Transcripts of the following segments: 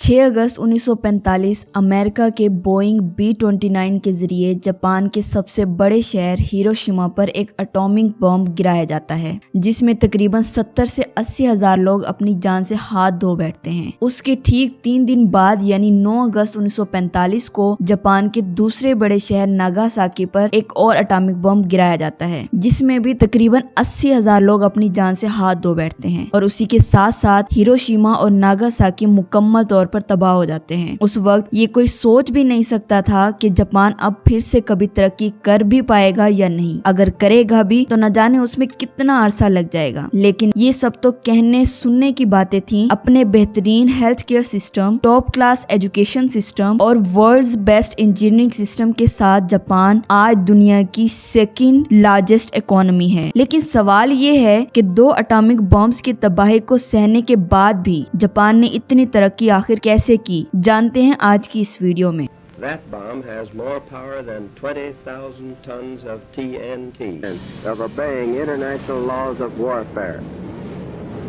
6 अगस्त 1945 America के Boeing B-29 के जरिए जापान के सबसे बड़े शहर हिरोशिमा पर एक एटॉमिक बम गिराया जाता है, जिसमें तकरीबन 70 से 80 हजार लोग अपनी जान से हाथ धो बैठते हैं। उसके ठीक 3 दिन बाद यानी 9 अगस्त 1945 को जापान के दूसरे बड़े शहर नागासाकी पर एक और एटॉमिक बम गिराया जाता है, जिसमें भी तकरीबन 80 हजार लोग अपनी जान से हाथ धो बैठते हैं और उसी के साथ साथ हिरोशिमा और नागासाकी मुकम्मल तौर पर तबाह हो जाते हैं। उस वक्त ये कोई सोच भी नहीं सकता था कि जापान अब फिर से कभी तरक्की कर भी पाएगा या नहीं। अगर करेगा भी तो न जाने उसमें कितना अरसा लग जाएगा। लेकिन ये सब तो कहने सुनने की बातें थी। अपने बेहतरीन health care system, top class education system और वर्ल्ड्स बेस्ट इंजीनियरिंग सिस्टम के साथ जापान आज दुनिया की सेकंड लार्जेस्ट इकोनॉमी है। लेकिन सवाल ये है कि 2 एटॉमिक बम्स की तबाही को सहने के बाद भी जापान ने इतनी तरक्की आखिर कैसे की, जानते हैं आज की इस वीडियो में। That bomb has more power than 20,000 tons of TNT, of obeying international laws of warfare.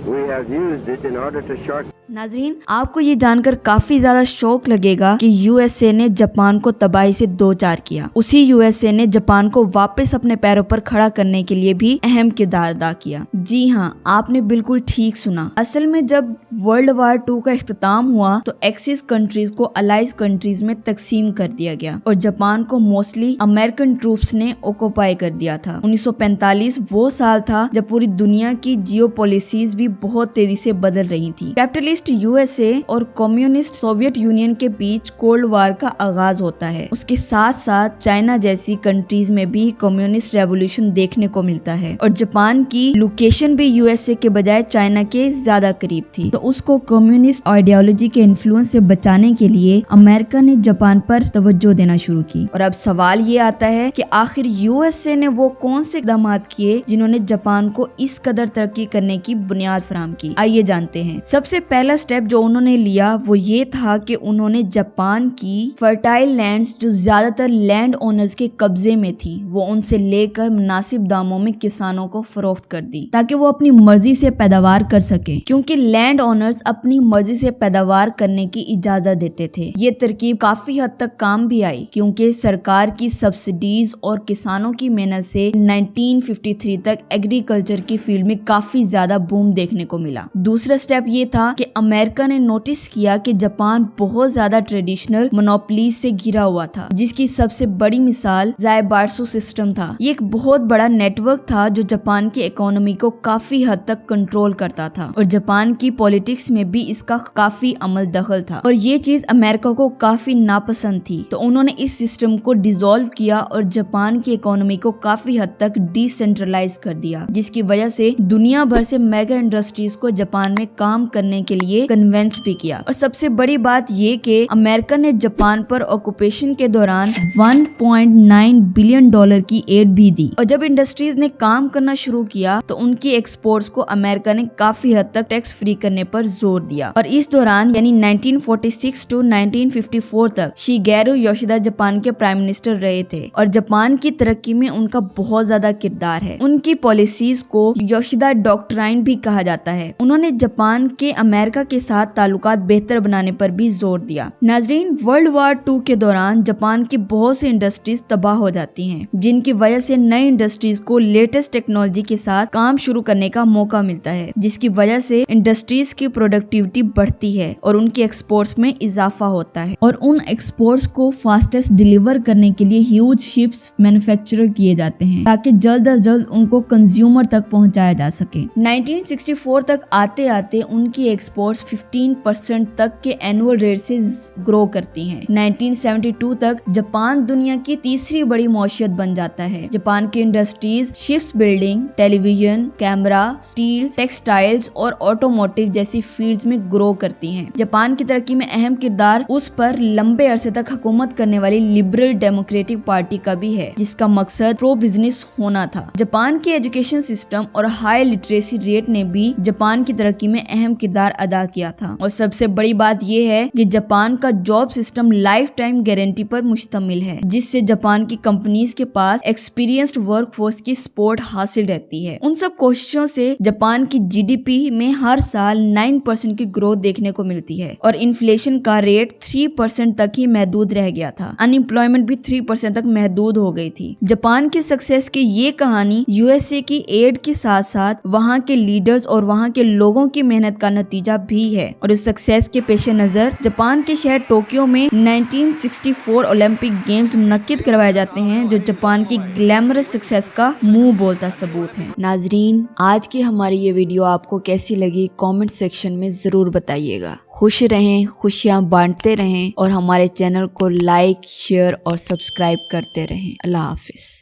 We have used it in order to short नाज़रीन, आपको ये जानकर काफी ज्यादा शौक लगेगा कि यूएसए ने जापान को तबाही से दो चार किया। उसी यूएसए ने जापान को वापस अपने पैरों पर खड़ा करने के लिए भी अहम किरदार अदा किया। जी हाँ, आपने बिल्कुल ठीक सुना। असल में जब वर्ल्ड वार 2 का इख्तिताम हुआ तो एक्सिस कंट्रीज को अलाइज कंट्रीज में तकसीम कर दिया गया और जापान को मोस्टली अमेरिकन ट्रूप्स ने ऑक्युपाई कर दिया था। 1945 वो साल था जब पूरी दुनिया की जियो पॉलिसीज भी बहुत तेजी से बदल रही थी। कैपिटलिस्ट यूएसए और कम्युनिस्ट सोवियत यूनियन के बीच कोल्ड वार का आगाज होता है। उसके साथ साथ चाइना जैसी कंट्रीज में भी कम्युनिस्ट रेवोल्यूशन देखने को मिलता है और जापान की लोकेशन भी यूएसए के बजाय चाइना के ज्यादा करीब थी, तो उसको कम्युनिस्ट आइडियोलॉजी के इन्फ्लुएंस से बचाने के लिए अमेरिका ने जापान पर तवज्जो देना शुरू की। और अब सवाल ये आता है कि आखिर यूएसए ने वो कौन से इक़दाम किए जिन्होंने जापान को इस कदर तरक्की करने की बुनियाद फराहम की। आइए जानते हैं। सबसे पहला स्टेप जो उन्होंने लिया वो ये था कि उन्होंने जापान की फर्टाइल लैंड्स जो ज्यादातर लैंड ओनर्स के कब्जे में थी वो उनसे लेकर मुनासिब दामों में किसानों को फरोख्त कर दी ताकि वो अपनी मर्जी से पैदावार कर सके, क्योंकि लैंड ओनर्स अपनी मर्जी से पैदावार करने की इजाजत देते थे। ये तरकीब काफी हद तक काम भी आई क्योंकि सरकार की सब्सिडीज और किसानों की मेहनत से 1953 तक एग्रीकल्चर की फील्ड में काफी ज्यादा बूम देखने को मिला। दूसरा स्टेप ये था कि अमेरिका ने नोटिस किया कि जापान बहुत ज्यादा ट्रेडिशनल मोनोपोलीज से घिरा हुआ था, जिसकी सबसे बड़ी मिसाल ज़ायबात्सु सिस्टम था। ये एक बहुत बड़ा नेटवर्क था जो जापान की इकोनॉमी को काफी हद तक कंट्रोल करता था और जापान की पॉलिटिक्स में भी इसका काफी अमल दखल था और ये चीज अमेरिका को काफी नापसंद थी। तो उन्होंने इस सिस्टम को डिसॉल्व किया और जापान की इकोनॉमी को काफी हद तक डिसेंट्रलाइज कर दिया, जिसकी वजह से दुनिया भर से मेगा इंडस्ट्रीज को जापान में काम करने के लिए कन्वेंस भी किया। और सबसे बड़ी बात ये कि अमेरिका ने जापान पर ऑक्यूपेशन के दौरान $1.9 बिलियन की एड भी दी और जब इंडस्ट्रीज ने काम करना शुरू किया तो उनकी एक्सपोर्ट्स को अमेरिका ने काफी हद तक टैक्स फ्री करने पर जोर दिया। और इस दौरान यानी 1946 टू 1954 तक शिगेरू योशिदा जापान के प्राइम मिनिस्टर रहे थे और जापान की तरक्की में उनका बहुत ज्यादा किरदार है। उनकी पॉलिसीज को योशिदा डॉक्ट्राइन भी कहा जाता है। उन्होंने जापान के अमेरिका के साथ ताल्लुकात बेहतर बनाने पर भी जोर दिया। नाज़रीन, वर्ल्ड वार 2 के दौरान जापान की बहुत सी इंडस्ट्रीज तबाह हो जाती हैं, जिनकी वजह से नई इंडस्ट्रीज को लेटेस्ट टेक्नोलॉजी के साथ काम शुरू करने का मौका मिलता है, जिसकी वजह से इंडस्ट्रीज की प्रोडक्टिविटी बढ़ती है और उनकी एक्सपोर्ट्स में इजाफा होता है और उन एक्सपोर्ट्स को फास्टेस्ट डिलीवर करने के लिए ह्यूज शिप्स मैन्युफैक्चर किए जाते हैं ताकि जल्द अज जल्द उनको कंज्यूमर तक पहुंचाया जा सके। 1964 तक आते आते उनकी एक्सपोर्ट्स 15% तक के एनुअल रेट से ग्रो करती हैं। 1972 तक जापान दुनिया की तीसरी बड़ी मौशियत बन जाता है। जापान की industries ships building, television, camera, steel, textiles और ऑटोमोटिव जैसी फील्ड्स में ग्रो करती हैं। जापान की तरक्की में अहम किरदार उस पर लंबे अरसे तक हुकूमत करने वाली लिबरल डेमोक्रेटिक पार्टी का भी है, जिसका मकसद प्रो बिजनेस होना था। जापान की एजुकेशन सिस्टम और हाई लिटरेसी रेट ने भी जापान की तरक्की में अहम किरदार अदा ادا کیا تھا. اور سب سے بڑی بات یہ ہے کہ جاپان کا job system life time guarantee پر مشتمل ہے، جس سے جاپان کی کمپنیز کے پاس ایکسپیرینسڈ ورک فورس کی سپورٹ حاصل رہتی ہے. ان سب کوششوں سے جاپان کی جی ڈی پی میں ہر سال 9% کی گروتھ دیکھنے کو ملتی ہے اور انفلیشن کا ریٹ 3% تک ہی محدود رہ گیا تھا. ان امپلائمنٹ بھی 3% تک محدود ہو گئی تھی. جاپان کی سکسیس کی یہ کہانی یو ایس اے کی ایڈ کے ساتھ ساتھ وہاں کے لیڈرز اور وہاں کے لوگوں کی محنت کا نتیجہ بھی ہے. اور اس سکسیس کے پیش نظر جاپان کے شہر ٹوکیو میں 1964 اولمپک گیمز منعقد کروائے جاتے ہیں، جو جاپان کی گلیمرس سکسیس کا منہ بولتا ثبوت ہے. ناظرین، آج کی ہماری یہ ویڈیو آپ کو کیسی لگی کامنٹ سیکشن میں ضرور بتائیے گا. خوش رہیں، خوشیاں بانٹتے رہیں اور ہمارے چینل کو لائک، شیئر اور سبسکرائب کرتے رہیں. اللہ حافظ.